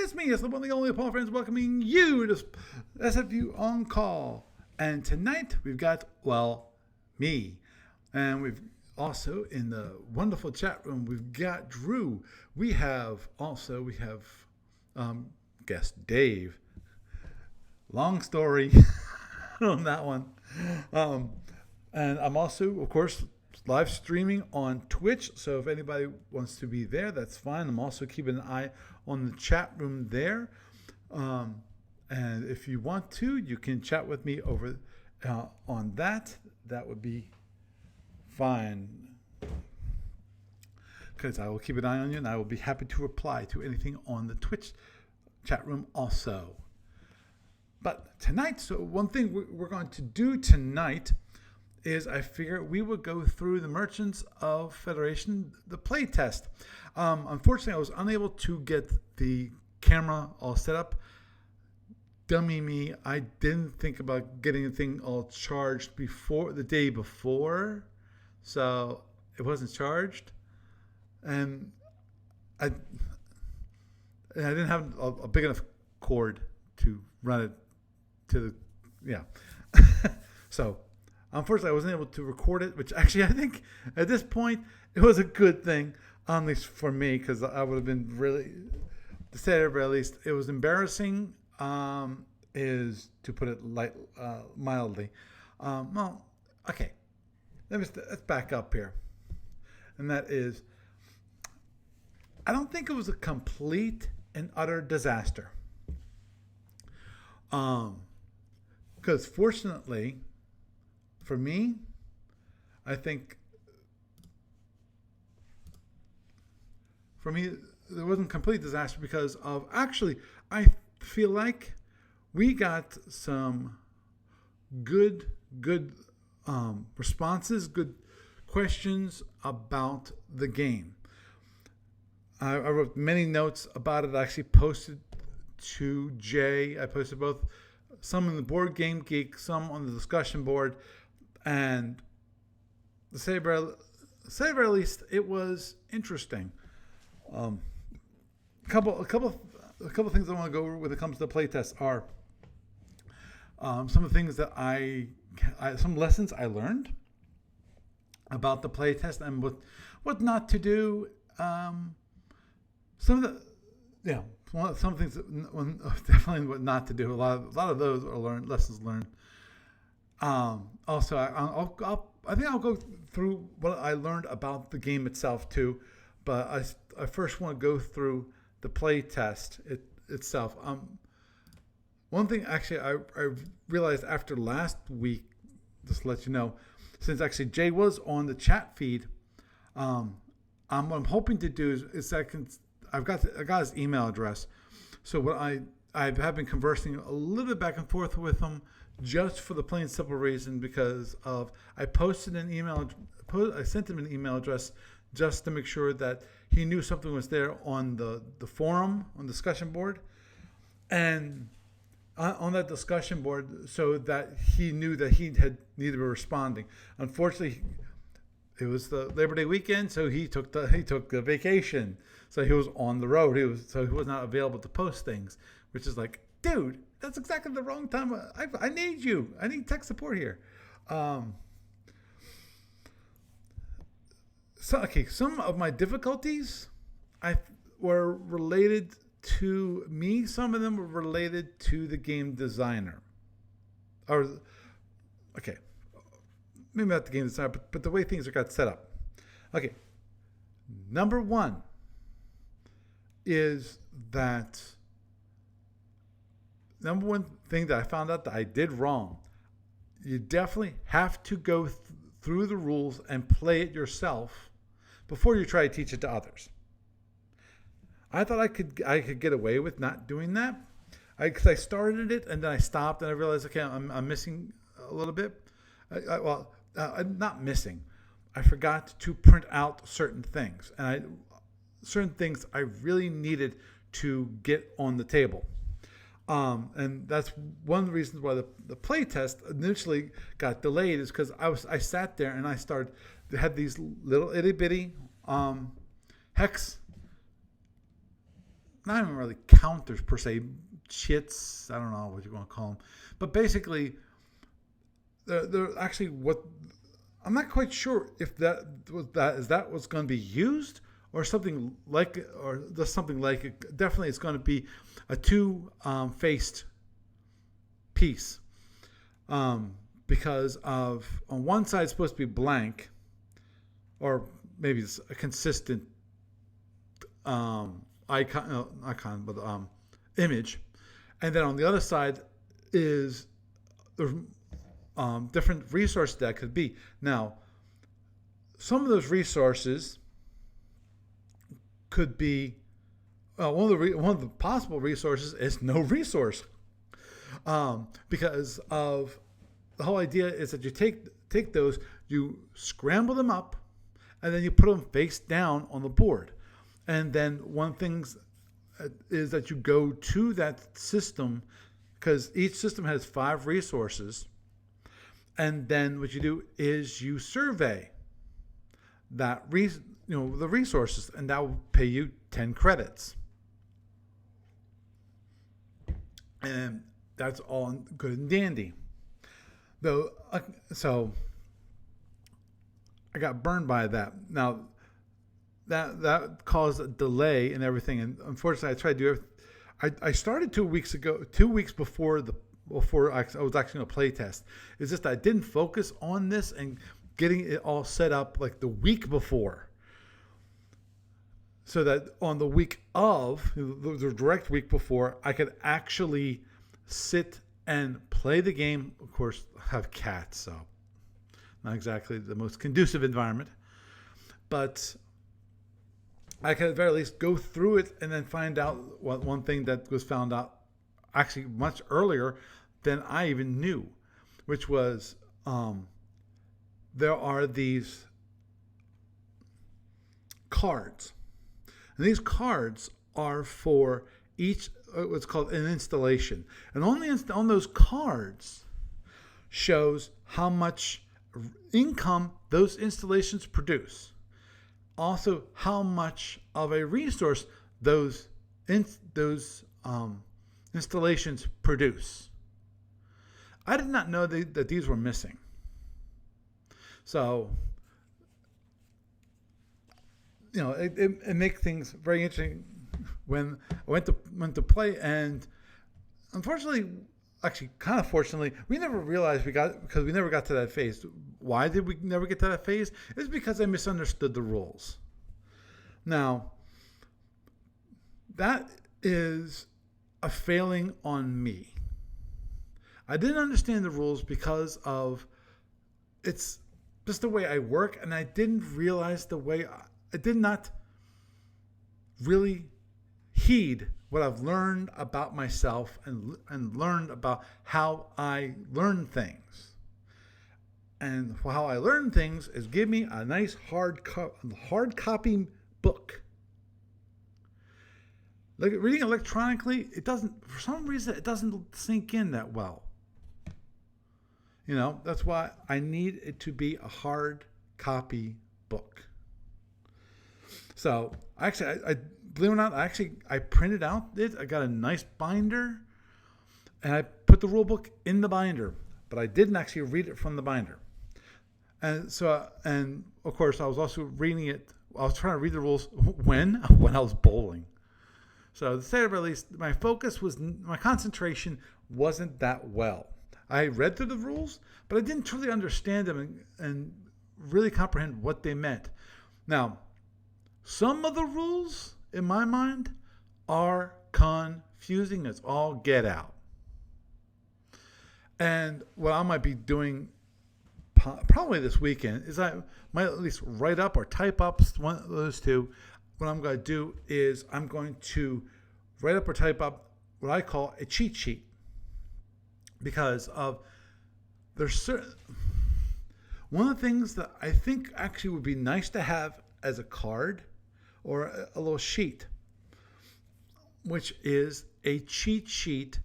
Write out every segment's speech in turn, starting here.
It's me, it's the one, the only Paul Friends, welcoming you to SFU On Call. And tonight we've got, me. And we've also, in the wonderful chat room, we've got Drew. We have guest Dave. Long story on that one. And I'm also, of course, live streaming on Twitch. So if anybody wants to be there, that's fine. I'm also keeping an eye on the chat room there. And if you want to, you can chat with me over on that. That would be fine. Because I will keep an eye on you, and I will be happy to reply to anything on the Twitch chat room also. But tonight, so one thing we're going to do tonight is I figure we would go through the Merchants of Federation, the play test. Unfortunately, I was unable to get the camera all set up. Dummy me, I didn't think about getting the thing all charged before the day before, so it wasn't charged, and I didn't have a big enough cord to run it to the so unfortunately I wasn't able to record it, which actually I think at this point it was a good thing, at least for me, because I would have been really, to say it at least, it was embarrassing. Is to put it mildly. Okay. Let's back up here. And that is, I don't think it was a complete and utter disaster. Because fortunately, for me, I think, there wasn't a complete disaster because of, actually, I feel like we got some good responses, good questions about the game. I wrote many notes about it. I actually posted to Jay. I posted both, some in the Board Game Geek, some on the discussion board, and to say at least, it was interesting. A couple things I want to go over when it comes to the playtest are some of the things that some lessons I learned about the playtest and what not to do. Some things definitely what not to do. A lot of those are lessons learned. Also, I think I'll go through what I learned about the game itself too, but I first want to go through the play test itself. One thing actually I realized after last week, just to let you know, since actually Jay was on the chat feed, what I'm hoping to do is I got his email address. So what I have been conversing a little bit back and forth with him, just for the plain simple reason because of I sent him an email address just to make sure that he knew something was there on the forum, on the discussion board, and on that discussion board, so that he knew that he had needed to be responding. Unfortunately, it was the Labor Day weekend, so he took the vacation, so he was on the road. He was not available to post things, which is like, dude, that's exactly the wrong time. I need you. I need tech support here. Some of my difficulties were related to me. Some of them were related to the game designer. Maybe not the game designer, but the way things got set up. Okay, number one is that number one thing that I found out that I did wrong. You definitely have to go through the rules and play it yourself before you try to teach it to others. I thought I could get away with not doing that, because I started it and then I stopped and I realized, okay, I'm missing a little bit. I'm not missing. I forgot to print out certain things, and certain things I really needed to get on the table. And that's one of the reasons why the play test initially got delayed, is because I sat there and I had these little itty bitty hex not even really counters per se, chits, I don't know what you want to call them, but basically they're actually what, I'm not quite sure if that was going to be used or something like it, or just something like it. Definitely it's going to be a two-faced piece, because of, on one side it's supposed to be blank, or maybe it's a consistent image, and then on the other side is the different resources that could be. Now, some of those resources could be, one of the possible resources is no resource, because of the whole idea is that you take those, you scramble them up, and then you put them face down on the board. And then one thing is that you go to that system, because each system has 5 resources. And then what you do is you survey that the resources, and that will pay you 10 credits. And that's all good and dandy. Though, so I got burned by that. Now, that caused a delay and everything. And unfortunately, I tried to do it. I started 2 weeks ago, 2 weeks before I was actually going to play test. It's just I didn't focus on this and getting it all set up like the week before, so that on the week of, the direct week before, I could actually sit and play the game. Of course, I have cats, so not exactly the most conducive environment, but I could at the very least go through it and then find out one thing that was found out actually much earlier than I even knew, which was there are these cards. And these cards are for each, what's called an installation. And on those cards shows how much income those installations produce. Also, how much of a resource those installations produce. I did not know that these were missing. So, it makes things very interesting when I went to play, and unfortunately, actually kind of fortunately, we never realized because we never got to that phase. Why did we never get to that phase? It's because I misunderstood the rules. Now, that is a failing on me. I didn't understand the rules because of it's just the way I work, and I didn't realize I did not really heed what I've learned about myself and learned about how I learn things. And how I learn things is give me a nice hard copy book. Like reading electronically, for some reason, it doesn't sink in that well. That's why I need it to be a hard copy book. So actually, I believe it or not, I printed out it. I got a nice binder, and I put the rule book in the binder, but I didn't actually read it from the binder. And so, and of course, I was also reading it. I was trying to read the rules when I was bowling. So to say the least, my concentration wasn't that well. I read through the rules, but I didn't truly understand them and really comprehend what they meant. Now, some of the rules, in my mind, are confusing as all get out. And what I might be doing probably this weekend is I might at least write up or type up one of those two. What I'm going to do is I'm going to write up or type up what I call a cheat sheet. Because one of the things that I think actually would be nice to have as a card or a little sheet, which is a cheat sheet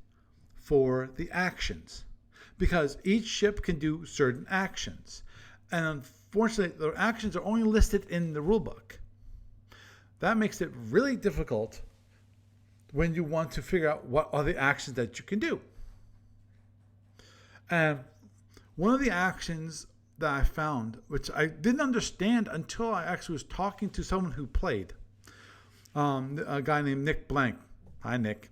for the actions. Because each ship can do certain actions. And unfortunately, the actions are only listed in the rulebook. That makes it really difficult when you want to figure out what are the actions that you can do. And one of the actions that I found, which I didn't understand until I actually was talking to someone who played, a guy named Nick Blank. Hi, Nick.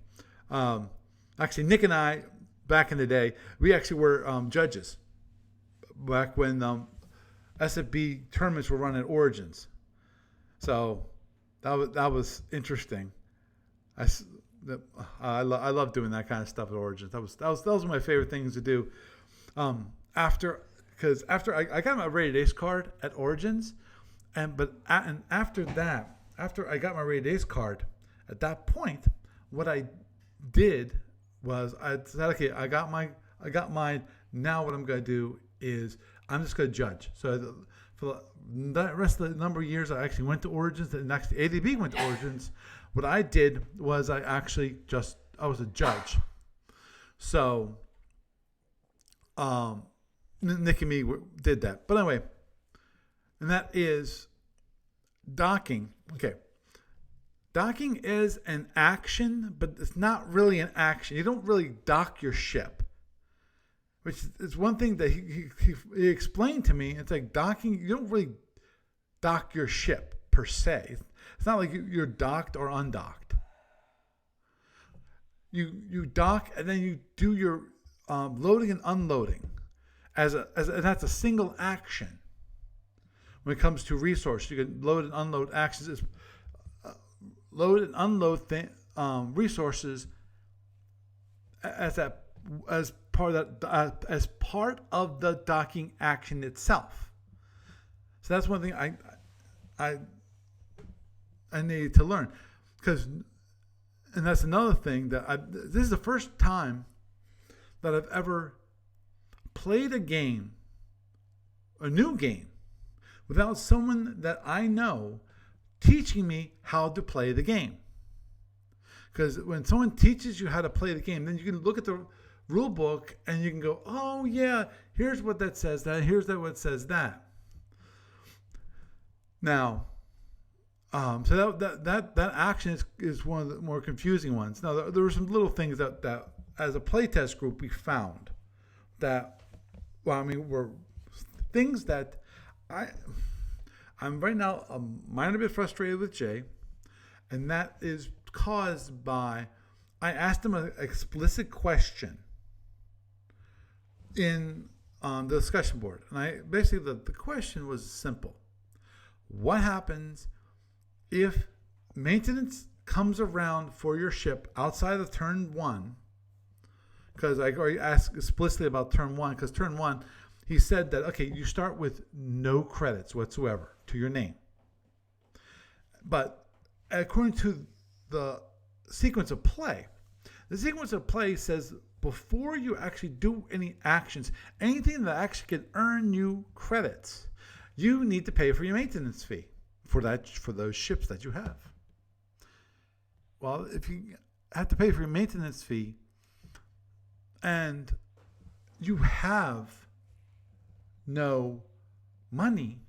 Actually, Nick and I, back in the day, we actually were judges back when SFB tournaments were run at Origins. So that was interesting. I love doing that kind of stuff at Origins. That was one of my favorite things to do. After I got my Rated Ace card at Origins, and after I got my Rated Ace card, at that point, what I did was I said, okay, I got mine. Now what I'm going to do is I'm just going to judge. So for the rest of the number of years, I actually went to Origins, and actually ADB went to Origins. What I did was I was a judge. So Nick and me did that. But anyway, and that is docking. Okay. Docking is an action, but it's not really an action. You don't really dock your ship, which is one thing that he explained to me. It's like docking, you don't really dock your ship per se. It's not like you're docked or undocked. You dock and then you do your loading and unloading and that's a single action. When it comes to resources, you can load and unload actions. Load and unload resources as part of the docking action itself. So that's one thing I needed to learn, and that's another thing this is the first time that I've ever played a new game, without someone that I know teaching me how to play the game. Because when someone teaches you how to play the game, then you can look at the rule book and you can go, oh yeah, here's what that says, here's what says that. Now, so that action is one of the more confusing ones. Now, there were some little things that as a playtest group we found that, were things that I'm right now a minor bit frustrated with Jay, and that is caused by I asked him an explicit question in the discussion board, and basically the question was simple: what happens if maintenance comes around for your ship outside of turn 1? Because I already asked explicitly about turn 1, because turn 1, he said that, okay, you start with no credits whatsoever to your name. But according to the sequence of play, the sequence of play says before you actually do any actions, anything that actually can earn you credits, you need to pay for your maintenance fee for those ships that you have. Well, if you have to pay for your maintenance fee and you have no money,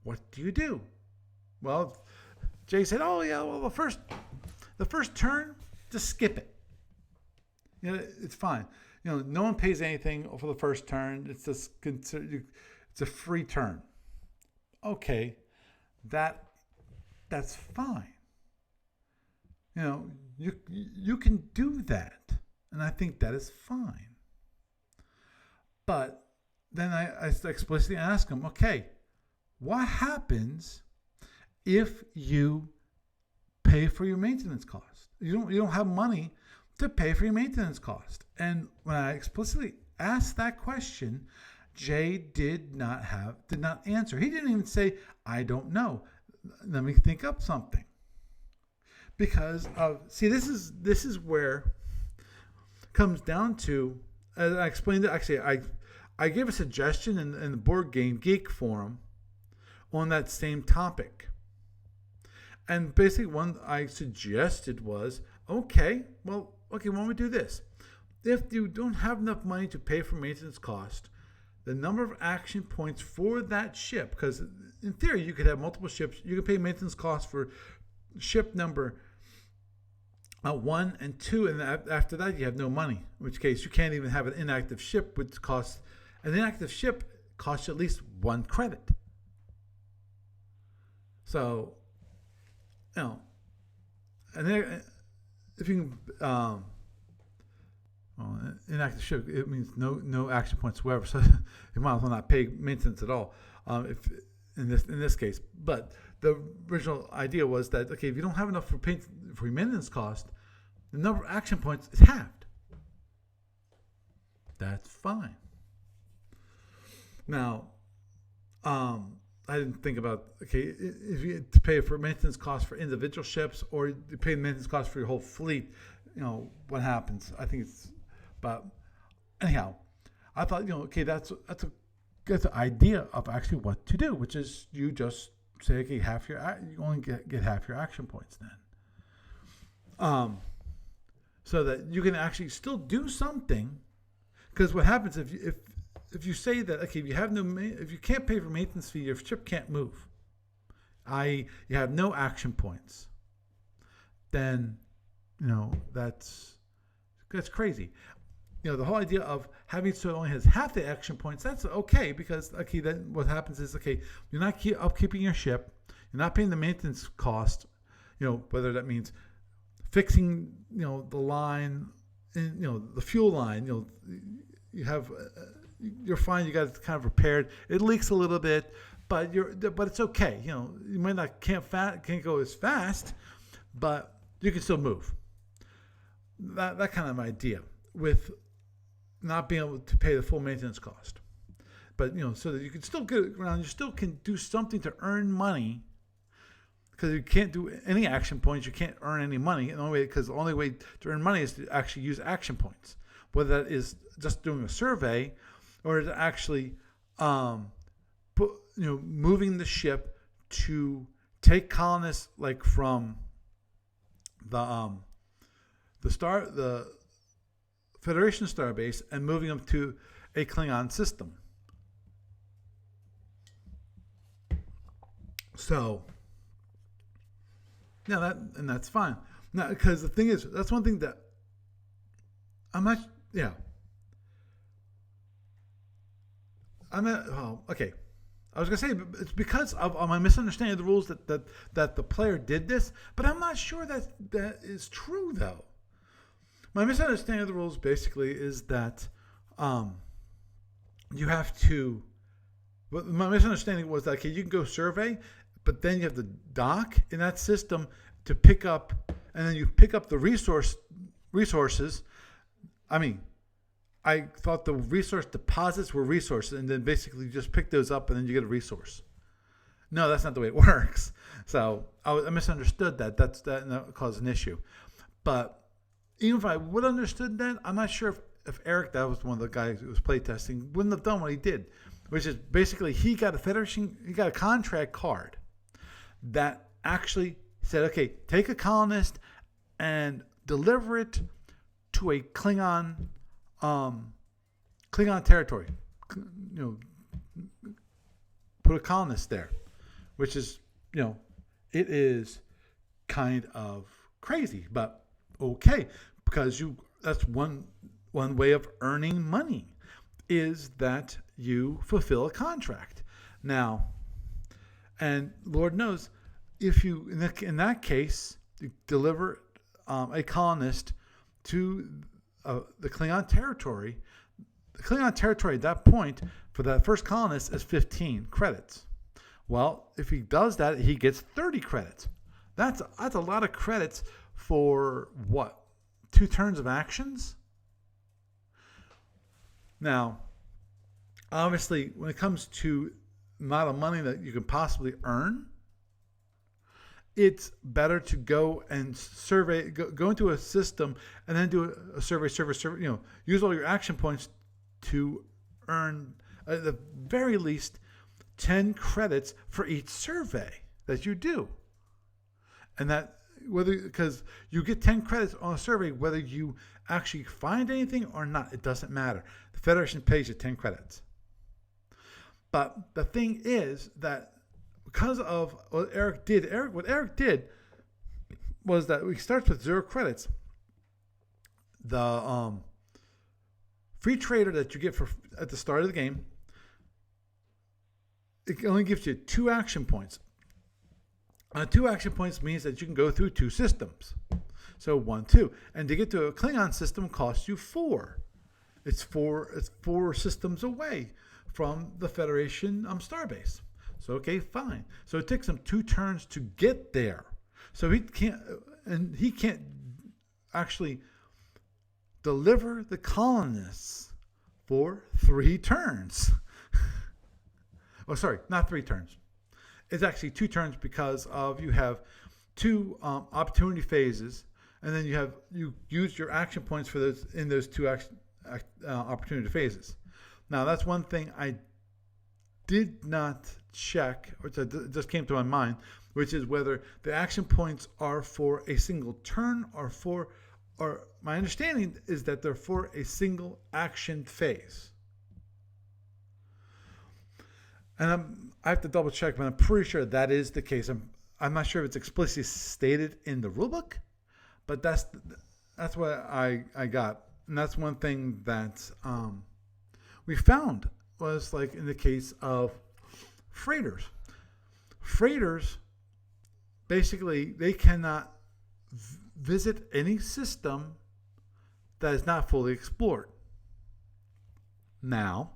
what do you do? Well, Jay said, oh yeah, well the first turn, just skip it. It's fine. No one pays anything for the first turn. It's a free turn. Okay, that's fine. You can do that, and I think that is fine. But then I explicitly ask him, okay, what happens if you pay for your maintenance cost? You don't have money to pay for your maintenance cost. And when I explicitly asked that question, Jay did not answer. He didn't even say, I don't know. Let me think up something. Because this is where it comes down to, as I explained it, actually I gave a suggestion in the Board Game Geek forum on that same topic. And basically one I suggested was, why don't we do this? If you don't have enough money to pay for maintenance cost, the number of action points for that ship, because in theory you could have multiple ships, you could pay maintenance costs for ship number 1 and 2, and after that you have no money. In which case you can't even have an inactive ship, which costs an inactive ship costs you at least 1 credit. So, and then if you can, inactive ship, it means no action points whatsoever. So you might as well not pay maintenance at all. If in this case, but the original idea was that if you don't have enough for maintenance cost, the number of action points is halved. That's fine. Now, I didn't think about if you to pay for maintenance costs for individual ships or you pay maintenance costs for your whole fleet. What happens? I think it's, but anyhow, I thought that's an idea of actually what to do, which is you just say you only get half your action points then, so that you can actually still do something. Because what happens if you say that if you can't pay for maintenance fee, your ship can't move, i.e. you have no action points, then that's crazy. The whole idea of having so it only has half the action points, that's okay, because then what happens is you're not upkeeping your ship, you're not paying the maintenance cost, whether that means fixing the line, the fuel line, you have you're fine, you got it kind of repaired, it leaks a little bit, but it's okay. You might can't go as fast, but you can still move. That kind of idea with not being able to pay the full maintenance cost, but so that you can still get around, you still can do something to earn money, because you can't do any action points, you can't earn any money. The only way to earn money is to actually use action points, whether that is just doing a survey or to actually moving the ship to take colonists from the Federation starbase and moving them to a Klingon system. So, that's fine. Now, because the thing is, that's one thing that I'm not. Yeah. Okay. I was gonna say it's because of my misunderstanding of the rules that the player did this, but I'm not sure that is true though. My misunderstanding of the rules basically is that you have to. My misunderstanding was that you can go survey, but then you have to dock in that system to pick up, and then you pick up the resources. I thought the resource deposits were resources, and then basically you just pick those up and then you get a resource. No, that's not the way it works. So I misunderstood that. That caused an issue. But even if I would have understood that, I'm not sure if Eric, that was one of the guys who was playtesting, wouldn't have done what he did, which is basically he got a contract card that actually said, okay, take a colonist and deliver it to a Klingon territory. Put a colonist there, which is, it is kind of crazy, but okay, because that's one way of earning money, is that you fulfill a contract. Now, and Lord knows, if you in that case you deliver a colonist to the Klingon territory, the Klingon territory at that point for that first colonist is 15 credits. Well, if he does that, he gets 30 credits. That's a lot of credits for what? 2 turns of actions? Now, obviously, when it comes to amount of money that you can possibly earn, it's better to go and survey, go into a system and then do a survey, use all your action points to earn at the very least 10 credits for each survey that you do. And that because you get 10 credits on a survey, whether you actually find anything or not, it doesn't matter. The Federation pays you 10 credits. But the thing is that because of what Eric did was that we starts with 0 credits. The free trader that you get for at the start of the game, it only gives you 2 action points. 2 action points means that you can go through 2 systems. So 1, 2. And to get to a Klingon system costs you 4. It's 4 systems away from the Federation starbase. So okay, fine. So it takes him 2 turns to get there. So he can't actually deliver the colonists for 3 turns. Oh, sorry, not 3 turns. It's actually 2 turns because of you have 2 opportunity phases, and then you use your action points for those in those 2 opportunity phases. Now that's one thing I did not check, which just came to my mind, which is whether the action points are for a single turn or my understanding is that they're for a single action phase. And I have to double check, but I'm pretty sure that is the case. I'm not sure if it's explicitly stated in the rulebook, but that's what I got. And that's one thing that we found was like in the case of freighters. Freighters, basically, they cannot visit any system that is not fully explored. Now,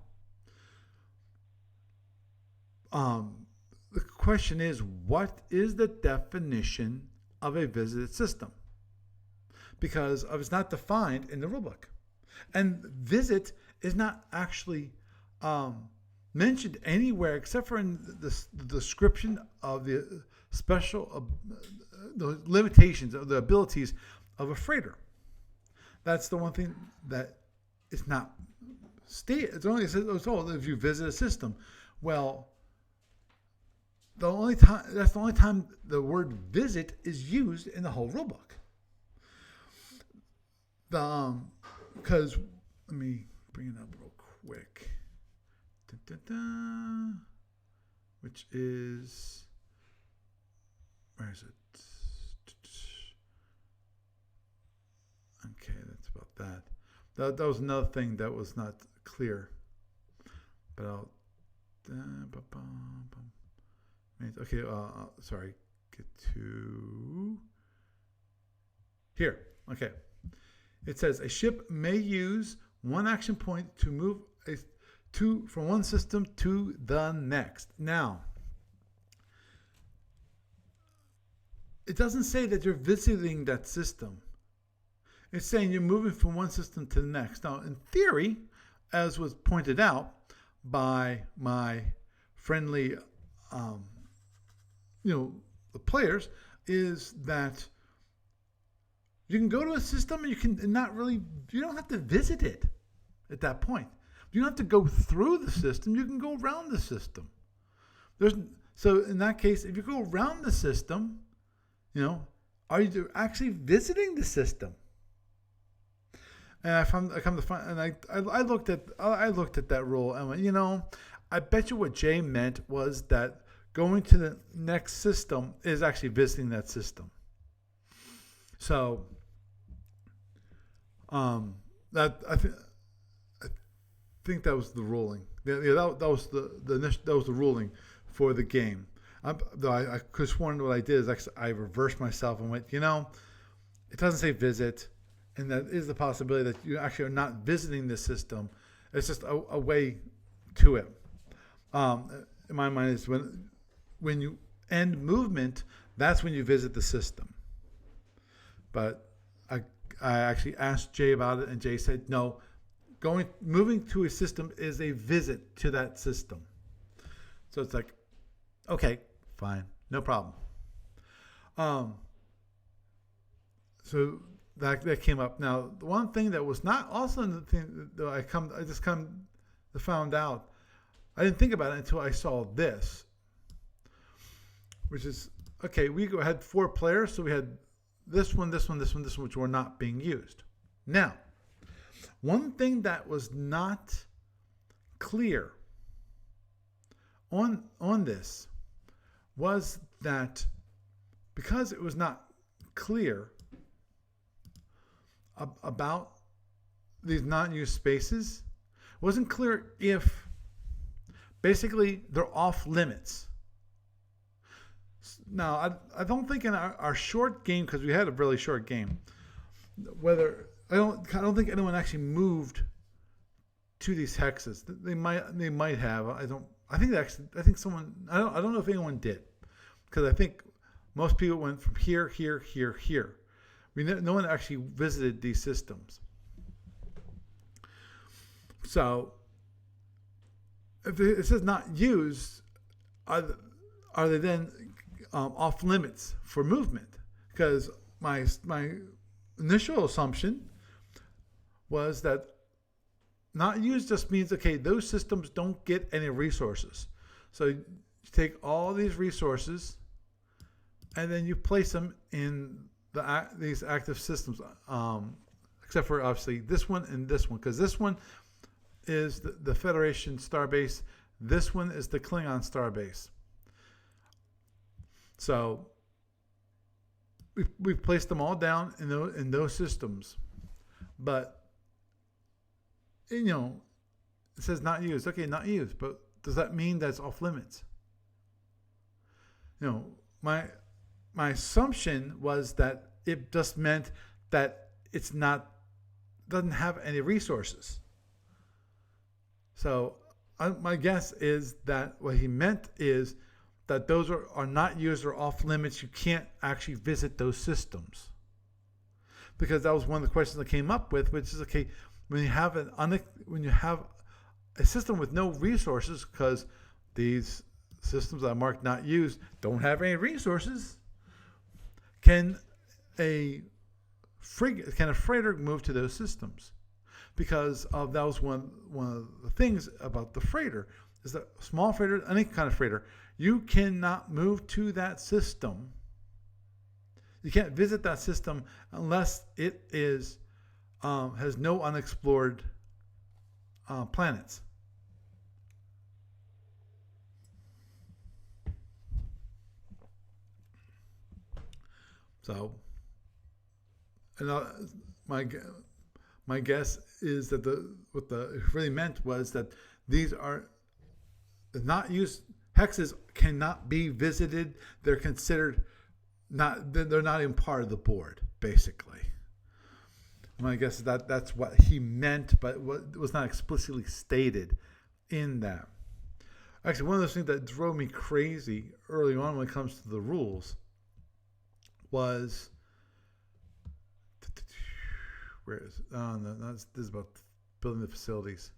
the question is, what is the definition of a visited system? Because it's not defined in the rulebook. And visit is not actually mentioned anywhere except for in the description of the special, the limitations of the abilities of a freighter. That's the one thing that is not stated. It's only says, if you visit a system. Well, that's the only time the word visit is used in the whole rulebook. Because let me bring it up real quick. Which is, where is it? Okay, that's about that. That was another thing that was not clear. But I'll. Okay, sorry. Get to here. Okay. It says a ship may use 1 action point to move from one system to the next. Now, it doesn't say that you're visiting that system. It's saying you're moving from one system to the next. Now, in theory, as was pointed out by my friendly, the players, is that you can go to a system and you don't have to visit it at that point. You don't have to go through the system. You can go around the system. So in that case, if you go around the system, are you actually visiting the system? And I looked at that rule and went, I bet you what Jay meant was that going to the next system is actually visiting that system. So that I think that was the ruling. That was the ruling for the game. Though I could have sworn what I did is I reversed myself and went, it doesn't say visit, and that is the possibility that you actually are not visiting the system. It's just a way to it. In my mind, is when you end movement, that's when you visit the system. But I actually asked Jay about it, and Jay said no. Moving to a system is a visit to that system. So it's like, okay, fine, no problem. So that came up. Now, the one thing that was not also in the thing that I just found out, I didn't think about it until I saw this, which is, okay, we had 4 players, so we had this one, which were not being used. Now, one thing that was not clear on this was that because it was not clear about these non-used spaces. It wasn't clear if basically they're off limits. Now, I don't think in our short game, because we had a really short game, I don't think anyone actually moved to these hexes. They might have. I think someone. I don't know if anyone did, because I think most people went from here, here, here, here. No one actually visited these systems. So, if it says not used, are they then off limits for movement? Because my initial assumption was that not used just means, okay, those systems don't get any resources. So you take all these resources and then you place them in these active systems, except for obviously this one and this one, because this one is the Federation starbase. This one is the Klingon starbase. So we've placed them all down in those systems, but it says not used. Okay, not used, but does that mean that's off limits? My assumption was that it just meant that doesn't have any resources. So my guess is that what he meant is that those are not used or off limits. You can't actually visit those systems, because that was one of the questions I came up with, which is, okay, when you have a system with no resources, because these systems that are marked not used don't have any resources, can a freighter move to those systems? Because that was one of the things about the freighter, is that small freighter, any kind of freighter, you cannot move to that system. You can't visit that system unless it has no unexplored planets. So, my guess is that what it really meant was that these are not used. Hexes cannot be visited. They're considered they're not even part of the board, basically. My guess is that that's what he meant, but it was not explicitly stated in that. Actually, one of those things that drove me crazy early on when it comes to the rules was, where is it? Oh, no, this is about building the facilities.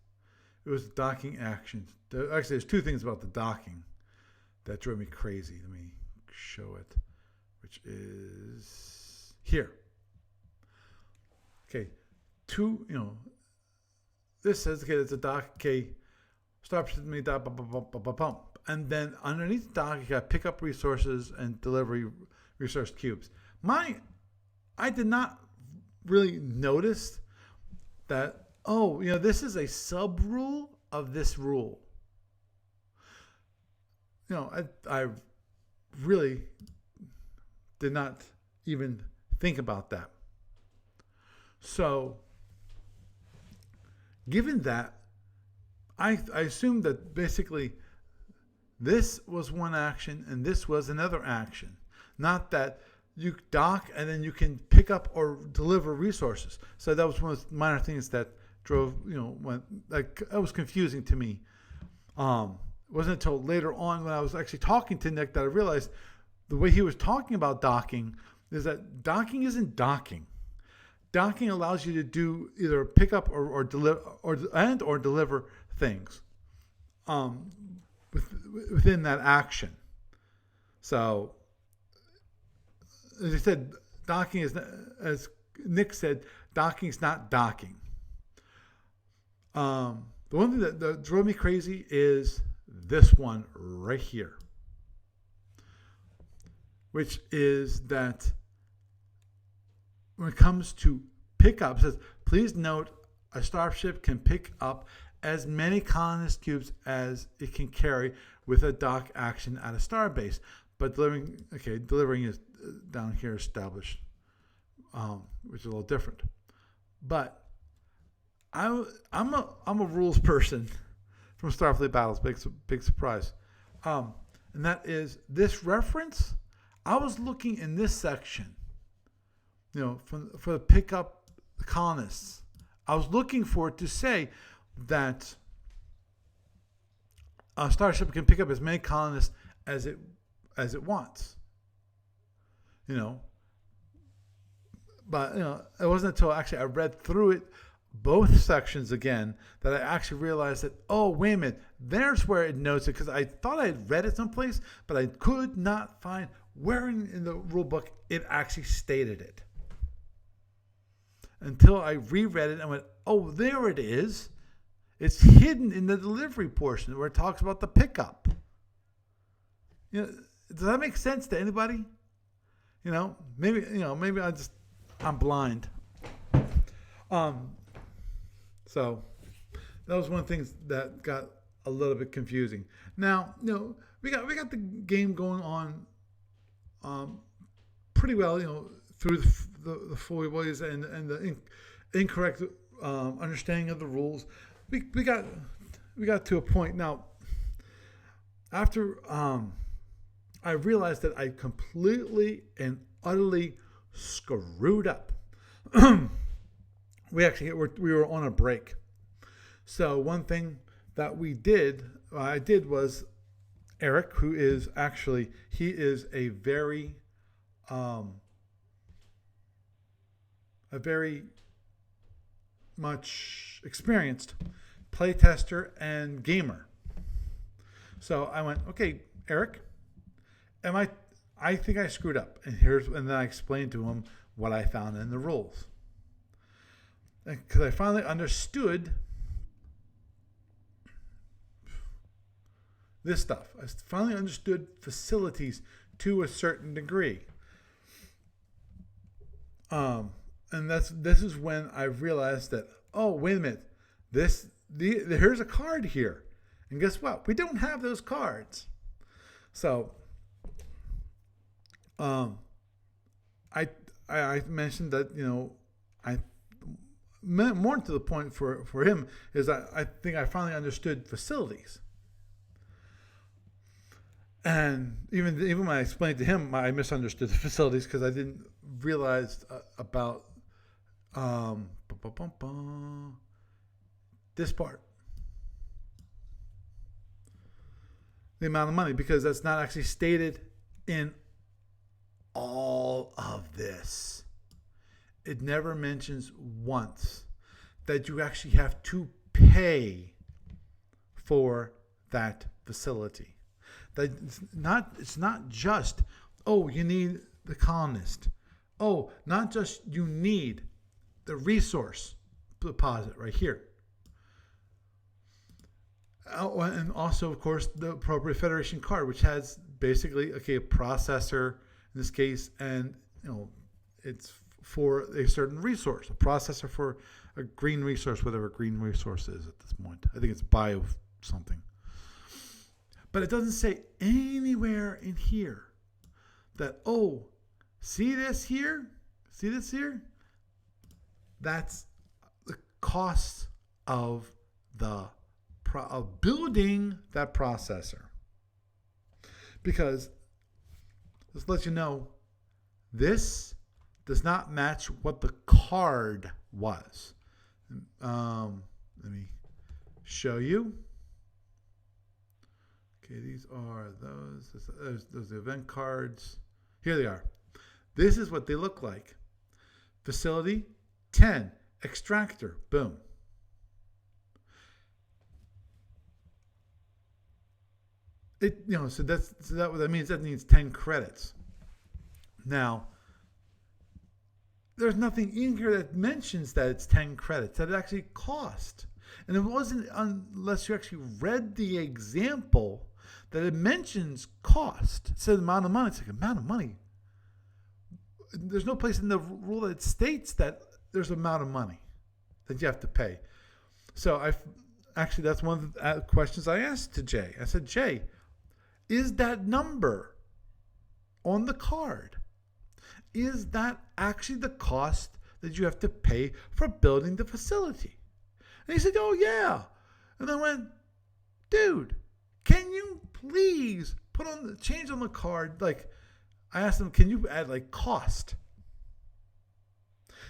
It was docking actions. Actually, there's two things about the docking that drove me crazy. Let me show it, which is here. Okay, this says, okay, it's a dock, okay, starship me dock, and then underneath the dock, you got pick up resources and delivery resource cubes. I did not really notice that, this is a sub rule of this rule. I really did not even think about that. So, given that, I assumed that basically this was one action and this was another action. Not that you dock and then you can pick up or deliver resources. So that was one of the minor things that drove, that was confusing to me. It wasn't until later on when I was actually talking to Nick that I realized the way he was talking about docking is that docking isn't docking. Docking allows you to do either pick up or deliver or deliver things within that action. So, as I said, docking is, as Nick said, docking is not docking. The one thing that drove me crazy is this one right here, which is that when it comes to pickup, it says, please note a starship can pick up as many colonist cubes as it can carry with a dock action at a starbase. But delivering is down here established which is a little different. But I'm a rules person from Starfleet Battles. Big surprise. And that is this reference. I was looking in this section, for the pickup the colonists. I was looking for it to say that a starship can pick up as many colonists as it wants. But it wasn't until actually I read through it, both sections again, that I actually realized that, oh, wait a minute, there's where it notes it, because I thought I had read it someplace, but I could not find where in the rule book it actually stated it. Until I reread it and went, oh, there it is. It's hidden in the delivery portion where it talks about the pickup. Does that make sense to anybody? Maybe I'm blind. So that was one of the things that got a little bit confusing. Now, we got the game going on pretty well, through the foibles and the incorrect understanding of the rules. We got to a point now. After I realized that I completely and utterly screwed up. We were on a break. So one thing that I did was Eric, who is actually, he is a very much experienced playtester and gamer. So I went, okay, Eric, I think I screwed up, and then I explained to him what I found in the rules, because I finally understood this stuff. I finally understood facilities to a certain degree, and this is when I realized that, oh, wait a minute, here's a card here, and guess what? We don't have those cards. So I mentioned that, I more to the point for him is that I think I finally understood facilities. And even when I explained to him, I misunderstood the facilities because I didn't realize about this part. The amount of money, because that's not actually stated in all of this. It never mentions once that you actually have to pay for that facility. That it's not just, oh, you need the colonist. Oh, not just you need the resource deposit right here. Oh, and also, of course, the appropriate Federation card, which has basically, a processor in this case, and it's for a certain resource, a processor for a green resource, whatever green resource is at this point. I think it's bio something. But it doesn't say anywhere in here that, oh, see this here? See this here? That's the cost of building that processor. Because, let's let you know, this does not match what the card was. Let me show you. Okay, these are those event cards. Here they are. This is what they look like. Facility 10, extractor, boom. So that means that needs 10 credits. Now, there's nothing in here that mentions that it's 10 credits, that it actually cost. And it wasn't unless you actually read the example that it mentions cost. It says amount of money. It's like, amount of money. There's no place in the rule that states that there's an amount of money that you have to pay. So that's one of the questions I asked to Jay. I said, Jay, is that number on the card? is that actually the cost that you have to pay for building the facility? And he said, oh, yeah. And I went, dude, can you please put on the change on the card? Like, I asked him, can you add like cost?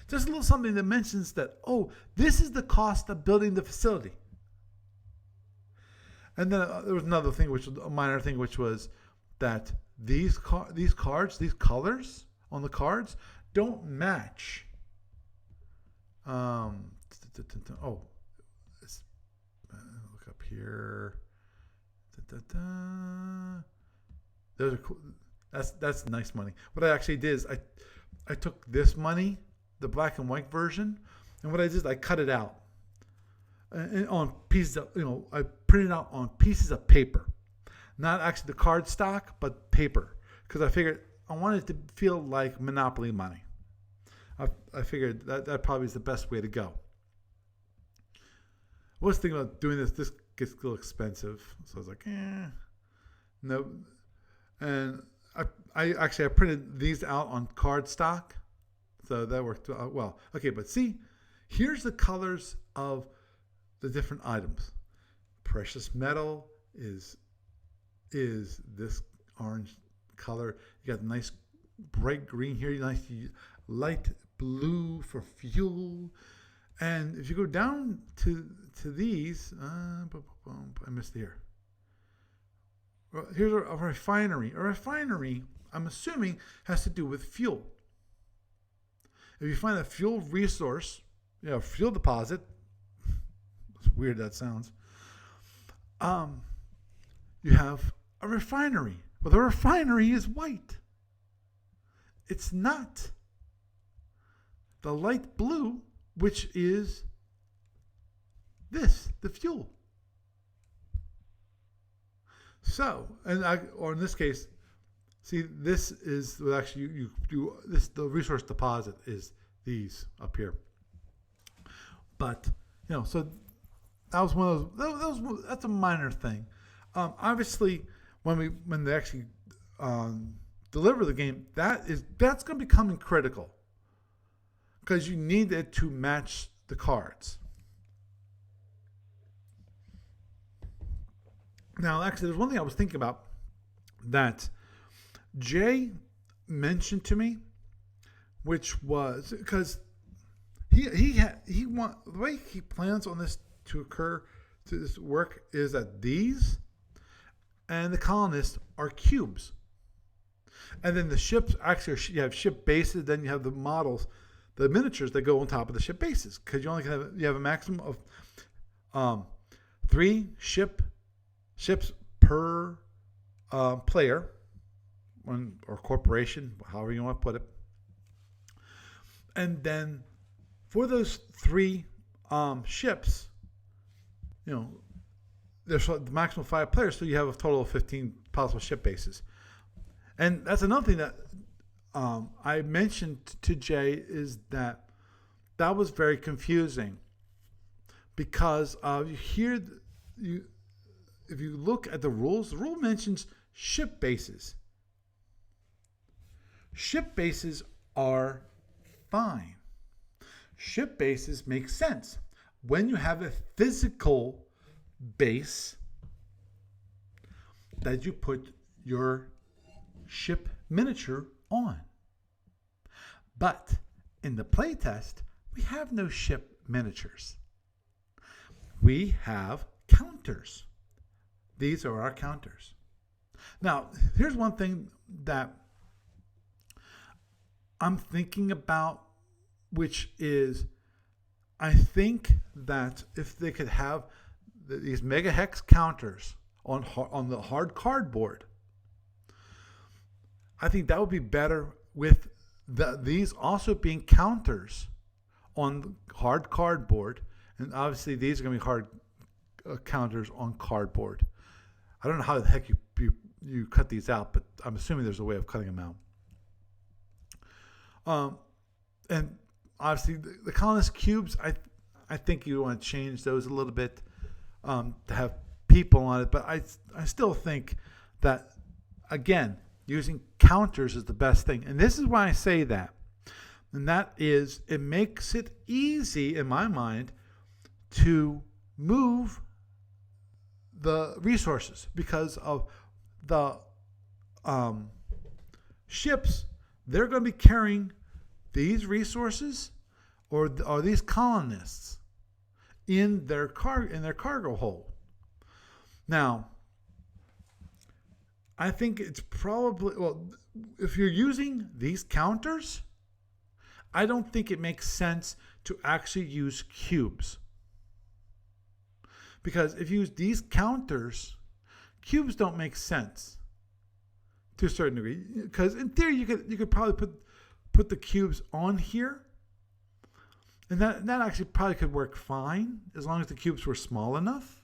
Just a little something that mentions that, oh, this is the cost of building the facility. And then there was another thing, which was a minor thing, which was that these cards, these colors on the cards don't match. Look up here. Those are cool. That's nice money. What I actually did is I took this money, the black and white version, and what I did is I cut it out and on pieces of, I printed out on pieces of paper, not actually the card stock, but paper, because I figured I wanted it to feel like Monopoly money. I figured that probably is the best way to go. I was thinking about doing this. This gets a little expensive, so I was like, no. And I printed these out on card stock, so that worked out well. Okay, but see, here's the colors of the different items. Precious metal is this orange color. You got nice bright green here, nice light blue for fuel. And if you go down to these, I missed here. Well, here's a refinery. A refinery, I'm assuming, has to do with fuel. If you find a fuel resource, fuel deposit, it's weird that sounds, you have a refinery. Well, the refinery is white. It's not the light blue, which is the fuel. So, or in this case, see, this is what actually you do. This, the resource deposit is these up here. But so that was one of those. That's a minor thing. Obviously, when they actually deliver the game, that's going to be becoming critical, because you need it to match the cards. Now, actually, there's one thing I was thinking about that Jay mentioned to me, which was because he want the way he plans on this to occur, to this work, is that these and the colonists are cubes, and then the ships actually you have ship bases, then you have the models, the miniatures that go on top of the ship bases, because you have a maximum of 3 ships per player, or corporation, however you want to put it. And then for those 3 ships, there's the maximum 5 players, so you have a total of 15 possible ship bases. And that's another thing that I mentioned to Jay, is that was very confusing, because if you look at the rules, the rule mentions ship bases. Ship bases are fine. Ship bases make sense when you have a physical base that you put your ship miniature on. But in the playtest, we have no ship miniatures. We have counters. These are our counters. Now, here's one thing that I'm thinking about, which is, I think that if they could have these mega hex counters on the hard cardboard, I think that would be better, with these also being counters on hard cardboard, and obviously these are going to be hard counters on cardboard. I don't know how the heck you cut these out, but I'm assuming there's a way of cutting them out. And obviously the colonist cubes, I think you want to change those a little bit to have people on it, but I still think that, again, using counters is the best thing. And this is why I say that. And that is, it makes it easy, in my mind, to move the resources because of the ships. They're going to be carrying these resources or these colonists in their cargo hold. Now, I think it's probably, well, if you're using these counters, I don't think it makes sense to actually use cubes. Because if you use these counters, cubes don't make sense to a certain degree. Because in theory, you could probably put the cubes on here, and that actually probably could work fine as long as the cubes were small enough.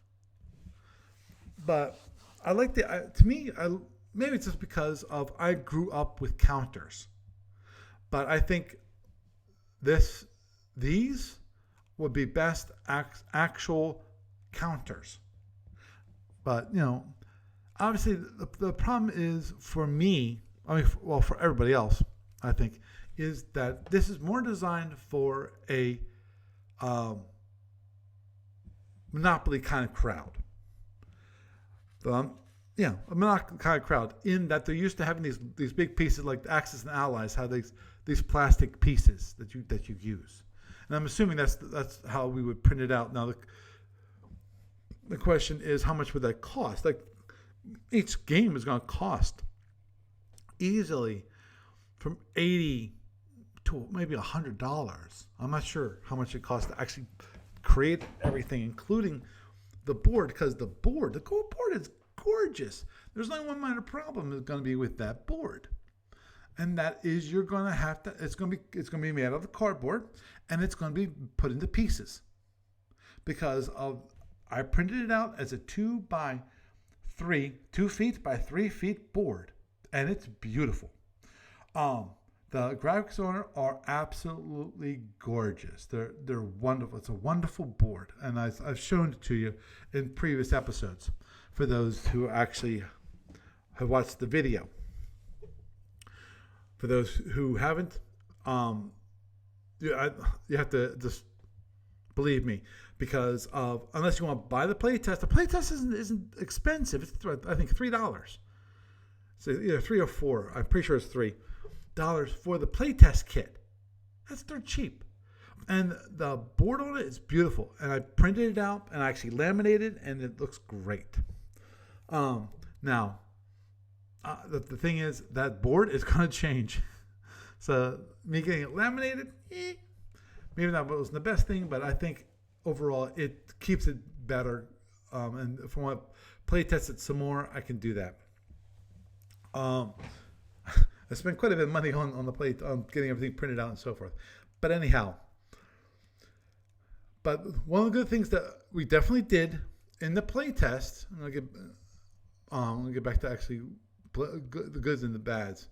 But I like maybe it's just because I grew up with counters, but I think these would be best actual counters. But obviously the problem is for me, for everybody else, I think, is that this is more designed for a Monopoly kind of crowd. A Monopoly kind of crowd, in that they're used to having these big pieces like the Axis and Allies have these plastic pieces that you use. And I'm assuming that's how we would print it out. Now the question is, how much would that cost? Like, each game is going to cost easily from $80 to maybe $100. I'm not sure how much it costs to actually create everything, including the board, because the board is gorgeous. There's only one minor problem is going to be with that board, and that is you're going to have to. It's going to be made out of cardboard, and it's going to be put into pieces because I printed it out as a 2 feet by 3 feet board, and it's beautiful. The graphics on it are absolutely gorgeous. They're wonderful. It's a wonderful board, and I've shown it to you in previous episodes for those who actually have watched the video. For those who haven't, you have to just believe me, because unless you want to buy the playtest, the playtest isn't expensive. It's I think $3. So either $3 or $4. I'm pretty sure it's $3 for the playtest kit. They're cheap, and the board on it is beautiful. And I printed it out and I actually laminated, and it looks great. Now, the thing is that board is going to change. So me getting it laminated, maybe that wasn't the best thing, but I think overall it keeps it better. And if I want to play test it some more, I can do that. I spent quite a bit of money on the plate, on getting everything printed out and so forth. But anyhow, one of the good things that we definitely did in the play test, and I'll get back to actually the goods and the bads.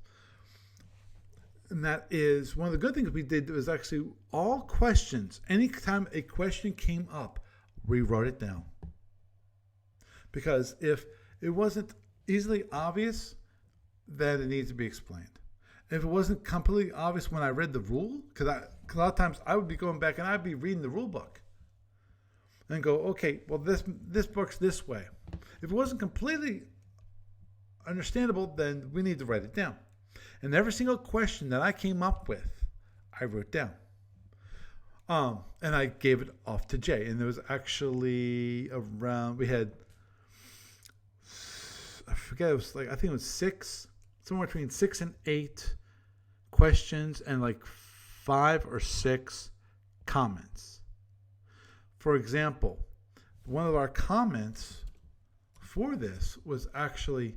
And that is one of the good things we did was actually all questions. Anytime a question came up, we wrote it down. Because if it wasn't easily obvious, then it needs to be explained. If it wasn't completely obvious when I read the rule, because a lot of times I would be going back and I'd be reading the rule book and go, okay, well this works this way. If it wasn't completely understandable, then we need to write it down. And every single question that I came up with, I wrote down. And I gave it off to Jay. And there was actually we had, I forget, I think it was 6, somewhere between 6 and 8 questions and like 5 or 6 comments. For example, one of our comments for this was actually,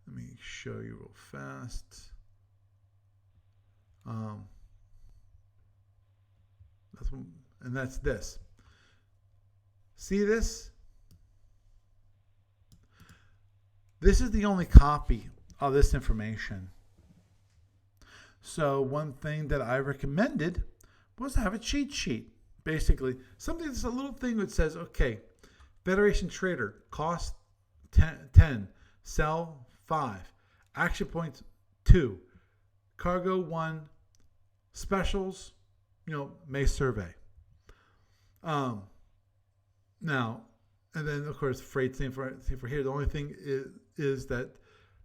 let me show you real fast. That's this. See this? This is the only copy of this information. So one thing that I recommended was to have a cheat sheet. Basically, something that's a little thing that says, okay, Federation Trader, cost 10, sell 5. Action points 2, cargo 1, specials, may survey. Now, and then of course freight, same for here. The only thing is that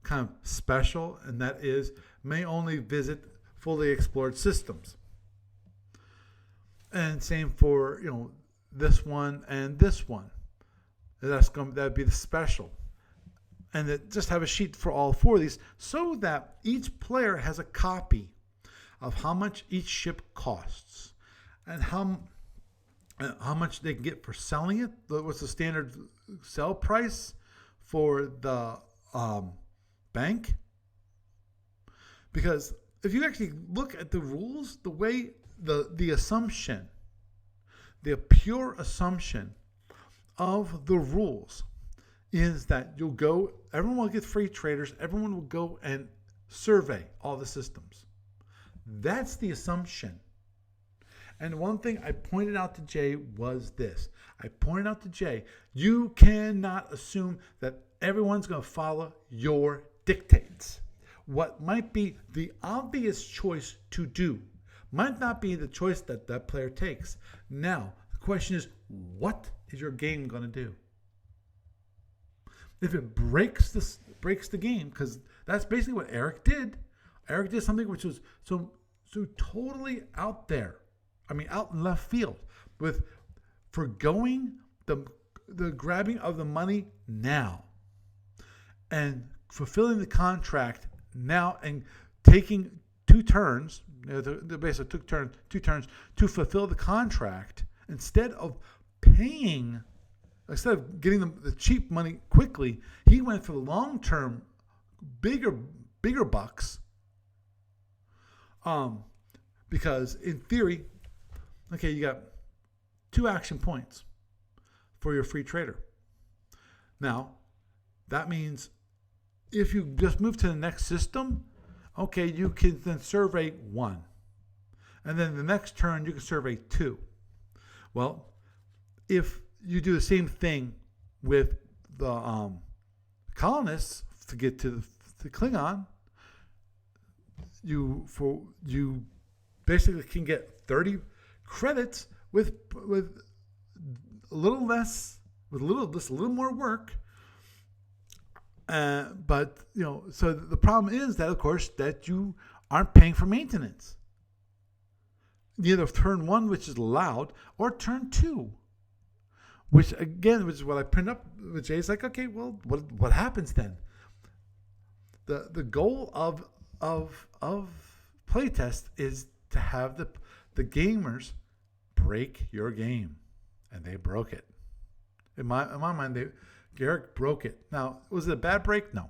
kind of special, and that is may only visit fully explored systems. And same for this one and this one. That'd be the special. And that just have a sheet for all 4 of these so that each player has a copy of how much each ship costs and how much they can get for selling it. What's the standard sell price for the bank? Because if you actually look at the rules, the way the assumption, the pure assumption of the rules is that everyone will get free traders, everyone will go and survey all the systems. That's the assumption. And one thing I pointed out to Jay was this. I pointed out to Jay, you cannot assume that everyone's going to follow your dictates. What might be the obvious choice to do might not be the choice that that player takes. Now, the question is, what is your game going to do? If it breaks the game, because that's basically what Eric did. Eric did something which was so totally out there. I mean, out in left field, with forgoing the grabbing of the money now, and fulfilling the contract now, and taking 2 turns. They basically took two turns to fulfill the contract instead of paying. Instead of getting the cheap money quickly, he went for the long-term, bigger bucks. Because in theory, okay, you got 2 action points for your free trader. Now, that means if you just move to the next system, okay, you can then survey 1. And then the next turn, you can survey 2. Well, if you do the same thing with the colonists to get to the Klingon, you basically can get 30 credits with a little less, with a little more work. But so the problem is that, of course, that you aren't paying for maintenance. Either turn 1, which is allowed, or turn 2. Which is what I print up with Jay's like, okay, well, what happens then? The goal of playtest is to have the gamers break your game, and they broke it. In my mind, Garrick broke it. Now, was it a bad break? No.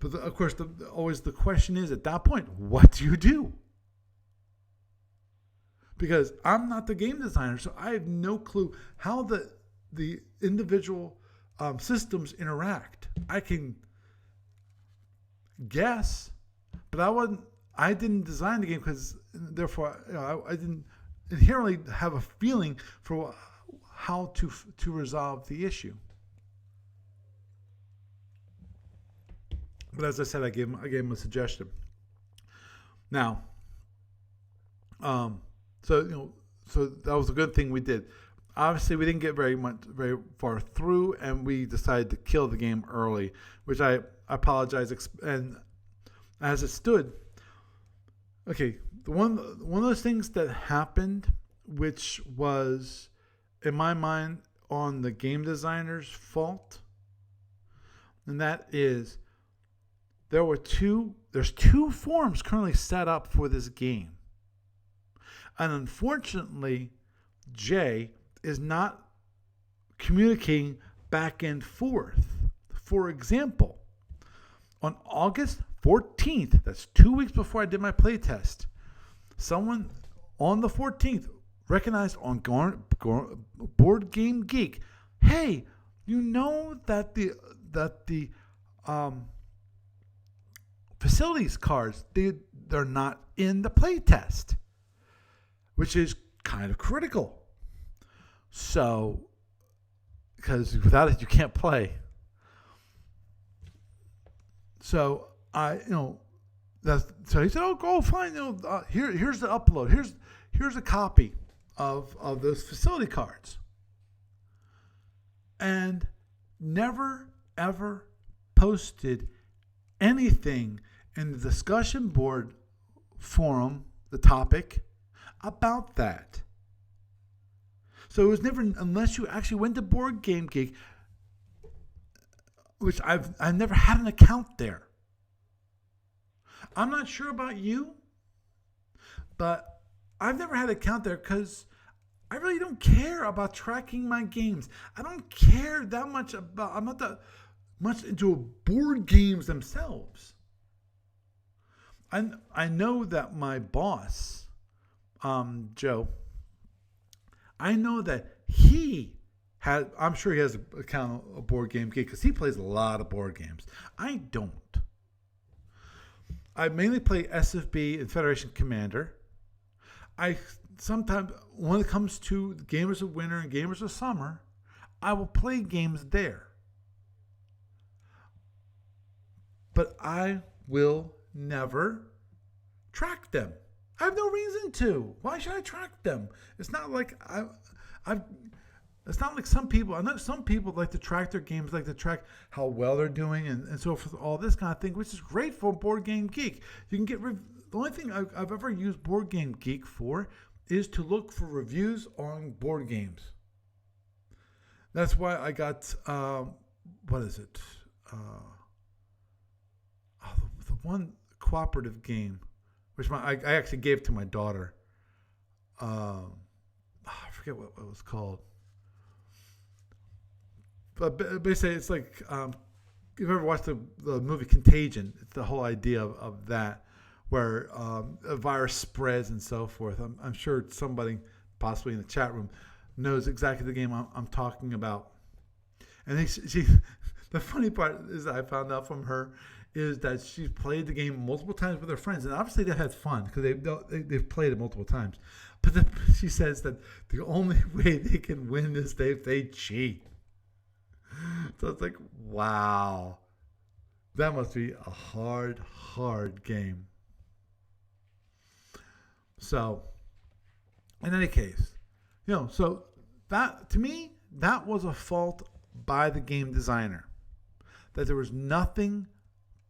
But of course, always the question is, at that point, what do you do? Because I'm not the game designer, so I have no clue how the individual systems interact. I can guess, but I didn't design the game, because therefore I didn't inherently have a feeling for how to resolve the issue. But as I said, I gave him a suggestion. Now, so that was a good thing we did. Obviously, we didn't get very far through, and we decided to kill the game early, which I apologize. And as it stood, okay, one of those things that happened, which was, in my mind, on the game designer's fault, and that is there's 2 forums currently set up for this game. And unfortunately, Jay is not communicating back and forth. For example, on August 14th, that's 2 weeks before I did my playtest, someone on the 14th recognized on Board Game Geek, hey, you know that the facilities cards, they're not in the playtest, which is kind of critical. So, because without it, you can't play. So So he said, "Oh, go fine. Here's the upload. Here's a copy of those facility cards." And never ever posted anything in the discussion board forum, the topic, about that. So it was never, unless you actually went to Board Game Geek, which I've never had an account there. I'm not sure about you, but I've never had an account there because I really don't care about tracking my games. I don't care that much about, I'm not that much into board games themselves. I know that my boss, Joe, I know that I'm sure he has an account of Board Game Geek because he plays a lot of board games. I don't. I mainly play SFB and Federation Commander. I sometimes, when it comes to Gamers of Winter and Gamers of Summer, I will play games there. But I will never track them. I have no reason to. Why should I track them? It's not like it's not like some people. I know some people like to track their games, like to track how well they're doing, and so forth, all this kind of thing, which is great for Board Game Geek. You can get the only thing I've ever used Board Game Geek for is to look for reviews on board games. That's why I got what is it? The one cooperative game, which I actually gave to my daughter. I forget what it was called. But basically, it's like you've ever watched the movie Contagion. It's the whole idea of that, where a virus spreads and so forth. I'm sure somebody, possibly in the chat room, knows exactly the game I'm talking about. And the funny part is that I found out from her is that she's played the game multiple times with her friends, and obviously they had fun because they've played it multiple times. But she says that the only way they can win is if they cheat. So it's like, wow, that must be a hard game. So, in any case, so that, to me, that was a fault by the game designer. That there was nothing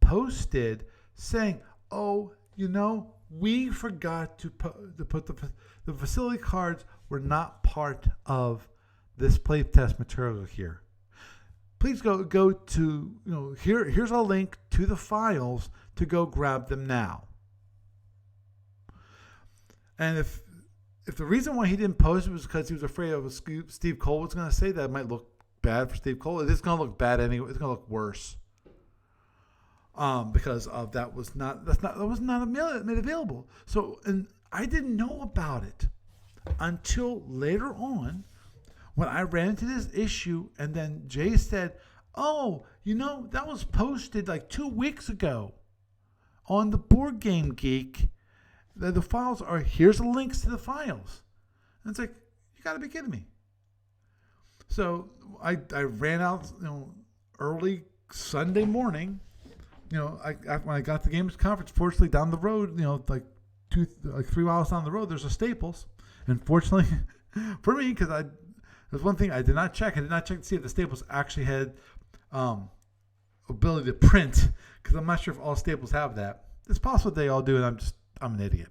posted saying, oh, we forgot to put the facility cards were not part of this playtest material here. Please go to, here's a link to the files to go grab them now. And if the reason why he didn't post it was because he was afraid of what Steve Cole was going to say, that might look bad for Steve Cole. It is going to look bad anyway. It's going to look worse. Because of that was not made available. So, and I didn't know about it until later on, when I ran into this issue, and then Jay said, oh, that was posted like 2 weeks ago on the Board Game Geek. The files are, here's the links to the files. And it's like, you got to be kidding me. So I ran out, early Sunday morning. When I got to the Gamers Conference, fortunately down the road, like 3 miles down the road, there's a Staples. And fortunately for me, because there's one thing I did not check. I did not check to see if the Staples actually had ability to print, because I'm not sure if all Staples have that. It's possible they all do, and I'm an idiot.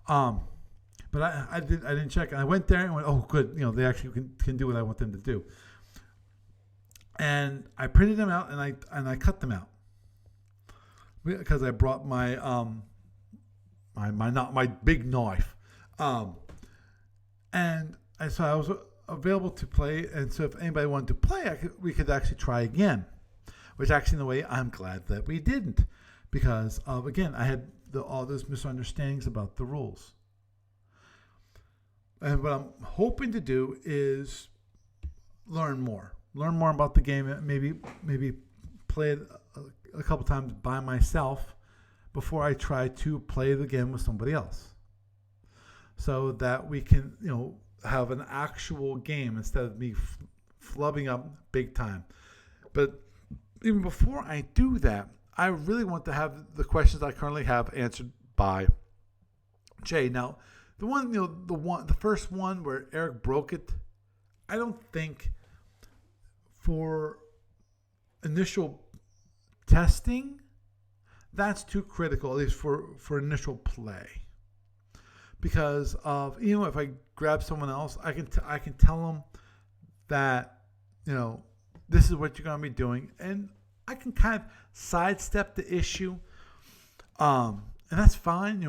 But I didn't check, and I went there and went, oh, good, they actually can do what I want them to do. And I printed them out, and I cut them out because I brought my my big knife, and so I was available to play, and so if anybody wanted to play, we could actually try again, which actually in a way I'm glad that we didn't, because again I had all those misunderstandings about the rules. And what I'm hoping to do is learn more about the game, maybe play it a couple times by myself before I try to play the game with somebody else, so that we can have an actual game instead of me flubbing up big time. But even before I do that, I really want to have the questions I currently have answered by Jay. Now, the first one where Eric broke it, I don't think for initial testing, that's too critical, at least for initial play. Because of, if I grab someone else, I can tell them that, this is what you're going to be doing. And I can kind of sidestep the issue. And that's fine.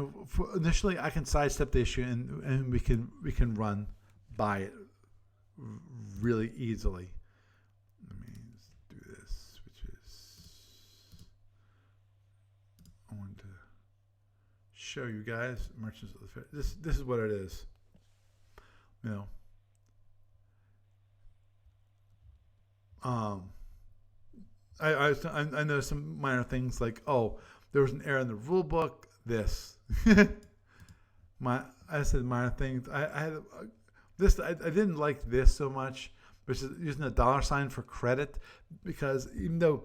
Initially I can sidestep the issue and we can run by it really easily. Let me do this, which is, I want to show you guys merchants of the fair. This is what it is. I know some minor things like, there was an error in the rule book. This, I said minor things. I had this. I didn't like this so much, which is using a $sign for credit, because even though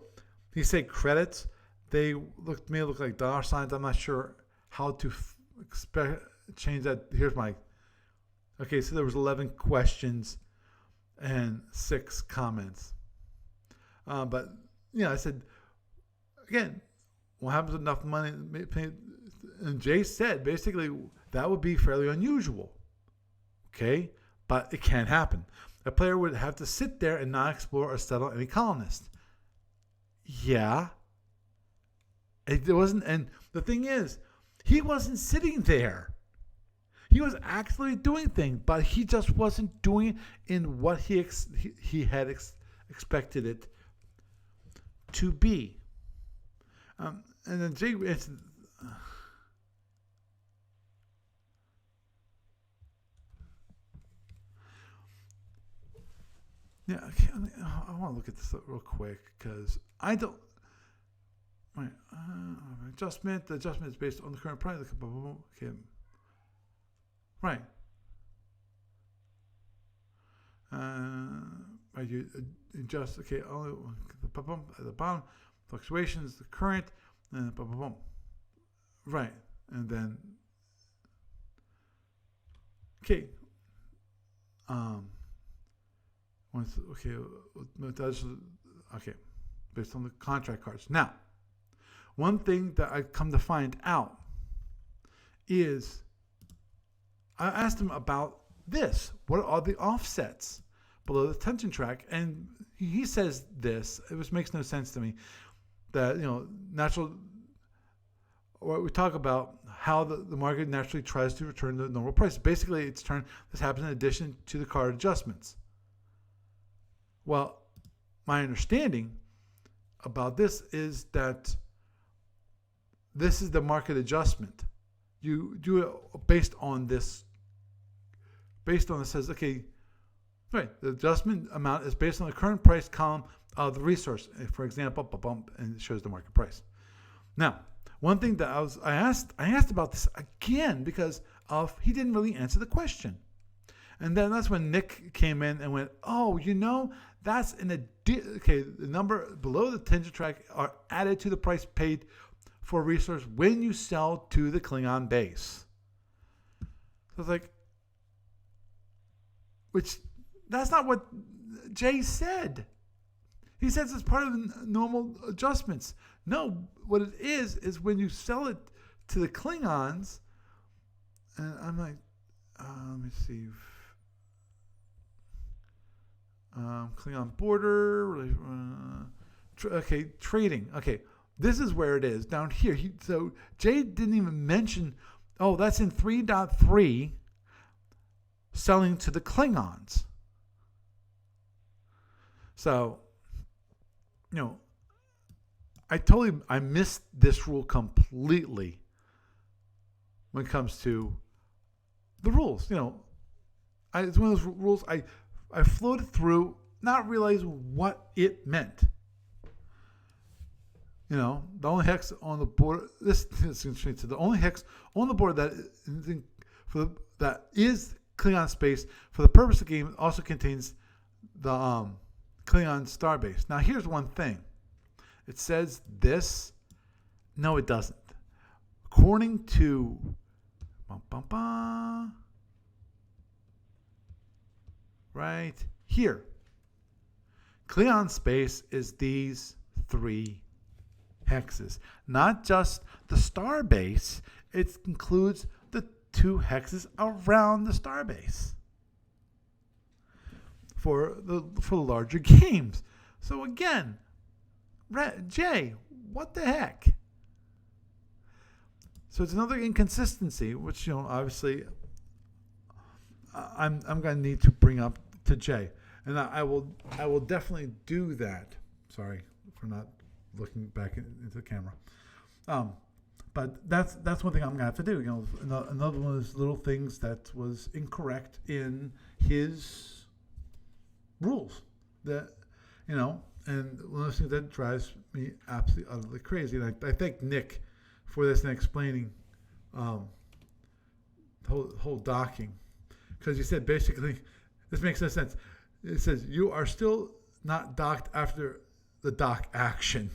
he said credits, they look like $signs. I'm not sure how to change that. Here's my. Okay, so there was 11 questions and 6 comments. But I said, again, what happens with enough money? And Jay said basically that would be fairly unusual. Okay, but it can happen. A player would have to sit there and not explore or settle any colonist. Yeah, it wasn't. And the thing is, he wasn't sitting there. He was actually doing things, but he just wasn't doing it in what he had expected it to be. And then Jay answered, yeah, okay, I want to look at this real quick because I don't. Right, adjustment. The adjustment is based on the current price. Okay. Right. You adjust. Okay. Only at the bottom, fluctuations, the current, and right, and then okay. Once okay, based on the contract cards. Now, one thing that I come to find out is I asked him about this. What are the offsets below the tension track? And he says this, it makes no sense to me, that, natural, or we talk about how the market naturally tries to return to normal price. Basically, this happens in addition to the card adjustments. Well, my understanding about this is that this is the market adjustment. You do it based on this. Based on it says, okay, right, the adjustment amount is based on the current price column of the resource. For example, and it shows the market price. Now, one thing that I asked about this again because he didn't really answer the question. And then that's when Nick came in and went, that's okay, the number below the tension track are added to the price paid for a resource when you sell to the Klingon base. So it's like, which that's not what Jay said. He says it's part of the normal adjustments. No, what it is when you sell it to the Klingons, and I'm like, let me see. Klingon border, okay, trading. Okay, this is where it is down here. So Jay didn't even mention, that's in 3.3, selling to the Klingons. So, I missed this rule completely when it comes to the rules. It's one of those rules I floated through, not realizing what it meant. The only hex on the board. This is interesting. So the only hex on the board that is Klingon space for the purpose of the game also contains the Klingon starbase. Now here's one thing. It says this No, it doesn't. According to right here, Cleon space is these 3 hexes. Not just the star base, it includes the 2 hexes around the star base for the larger games. So again, Jay, what the heck? So it's another inconsistency, which obviously I'm going to need to bring up to Jay, and I will definitely do that. Sorry for not looking back into the camera. But that's one thing I'm gonna have to do. Another one of those little things that was incorrect in his rules. That and one of those things that drives me absolutely utterly crazy. And I thank Nick for this and explaining the whole docking, because he said basically this makes no sense. It says you are still not docked after the dock action.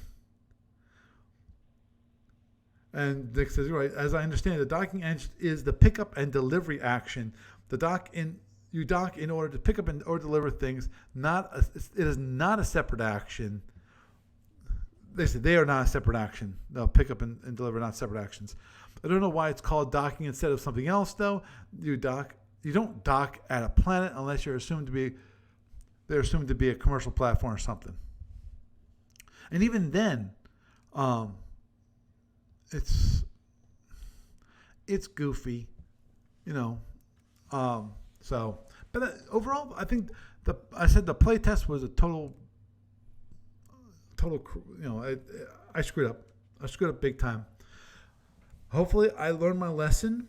And Nick says, right, as I understand, the docking action is the pickup and delivery action. You dock in order to pick up or deliver things. It is not a separate action. They said they are not a separate action. No, pick up and deliver, not separate actions. I don't know why it's called docking instead of something else, though. You don't dock at a planet unless they're assumed to be a commercial platform or something. And even then, it's goofy, So, but overall, I think the playtest was a total. I screwed up. I screwed up big time. Hopefully, I learned my lesson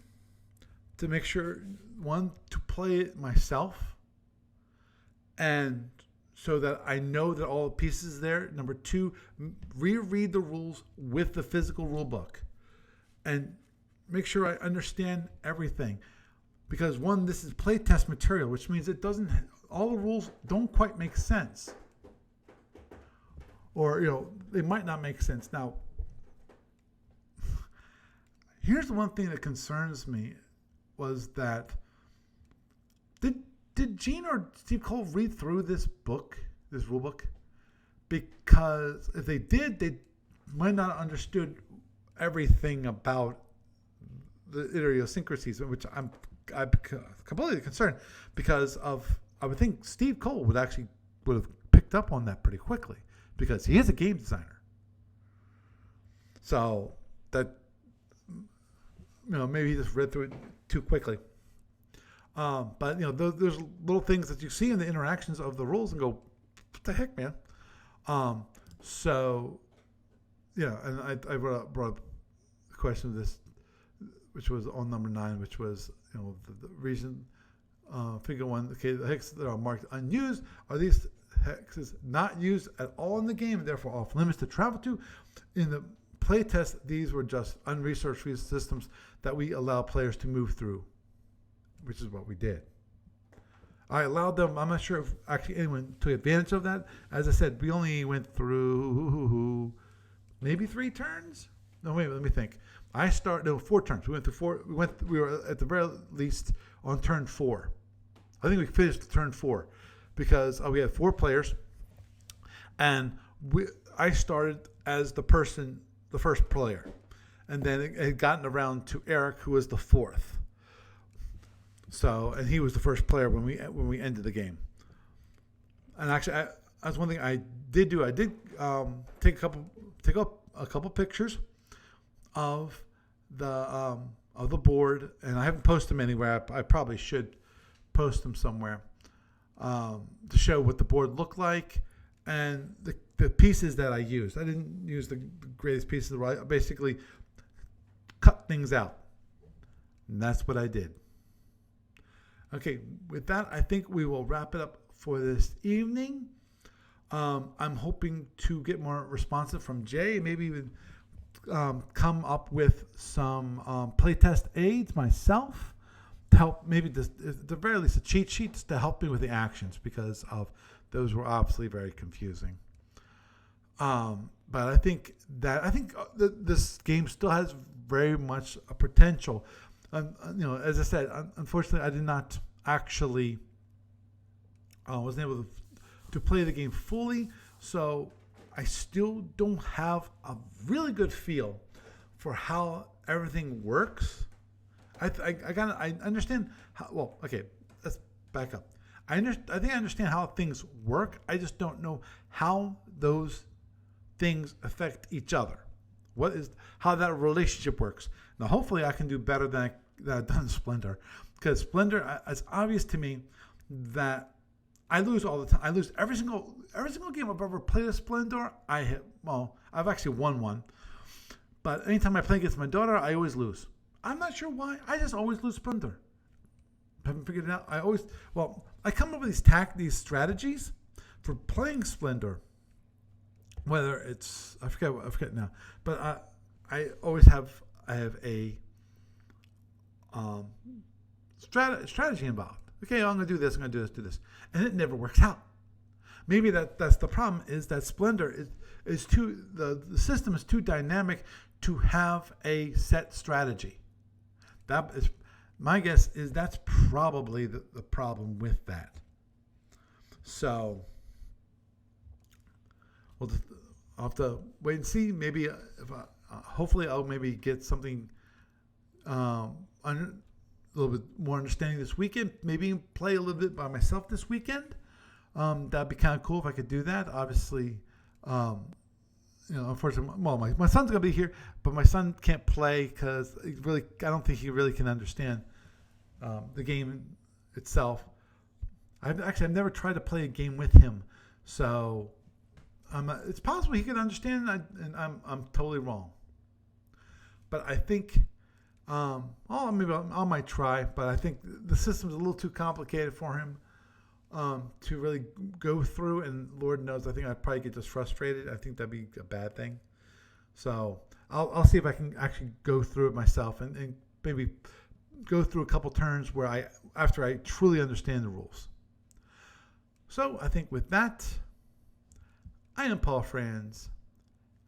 to make sure, one, to play it myself, and so that I know that all the pieces there. Number 2, reread the rules with the physical rule book and make sure I understand everything. Because one, this is playtest material, which means all the rules don't quite make sense. Or, they might not make sense. Now, here's the one thing that concerns me was that did Gene or Steve Cole read through this rule book? Because if they did, they might not have understood everything about the idiosyncrasies, which I'm completely concerned, because I would think Steve Cole would have picked up on that pretty quickly, because he is a game designer. So that maybe he just read through it too quickly. But there's little things that you see in the interactions of the rules and go, what the heck, man? So yeah, and I brought up the question of this, which was on number 9, which was the reason figure 1. Okay, the hexes that are marked unused are these hexes not used at all in the game, and therefore off limits to travel to. In the playtest, these were just unresearched systems that we allow players to move through, which is what we did. I allowed them. I'm not sure if actually anyone took advantage of that. As I said, we only went through maybe 3 turns. No, wait, let me think. 4 turns. We went through 4. We were at the very least on turn 4. I think we finished turn 4 because we had 4 players, and I started as the first player, and then it had gotten around to Eric, who was the 4th. So, and he was the first player when we ended the game. And actually, that's one thing I did do. I did take up a couple pictures of the board, and I haven't posted them anywhere. I probably should post them somewhere to show what the board looked like and the pieces that I used. I didn't use the greatest pieces. I basically cut things out, and that's what I did. Okay, with that, I think we will wrap it up for this evening. I'm hoping to get more responsive from Jay, maybe even come up with some playtest aids myself to help, maybe at the very least, the cheat sheets to help me with the actions, because of those were obviously very confusing. But I think this game still has very much a potential. As I said, unfortunately, I did not actually wasn't able to play the game fully, so I still don't have a really good feel for how everything works. I understand how. Well, okay, let's back up. I think I understand how things work. I just don't know how those things affect each other. How that relationship works. Now, hopefully, I can do better than I've done in Splendor, because Splendor, it's obvious to me that I lose all the time. I lose every single game I've ever played of Splendor. I've actually won one, but anytime I play against my daughter, I always lose. I'm not sure why. I just always lose Splendor. Haven't figured it out. I come up with these strategies for playing Splendor. Whether it's I forget now, but I always have a strategy involved. Okay, I'm going to do this. I'm going to do this, and it never works out. Maybe that's the problem. Is that Splendor is too the system is too dynamic to have a set strategy. That is my guess. Is that's probably the problem with that. So, well, I'll have to wait and see. Maybe hopefully I'll maybe get something a little bit more understanding this weekend. Maybe play a little bit by myself this weekend. That'd be kind of cool if I could do that. Obviously, unfortunately, my son's gonna be here, but my son can't play because I don't think he really can understand the game itself. I've never tried to play a game with him, so it's possible he could understand, and I'm totally wrong. But I think, maybe I might try, but I think the system's a little too complicated for him to really go through, and Lord knows, I think I'd probably get just frustrated. I think that'd be a bad thing. So I'll see if I can actually go through it myself and maybe go through a couple turns after I truly understand the rules. So I think with that, I am Paul Franz,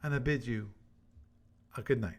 and I bid you a good night.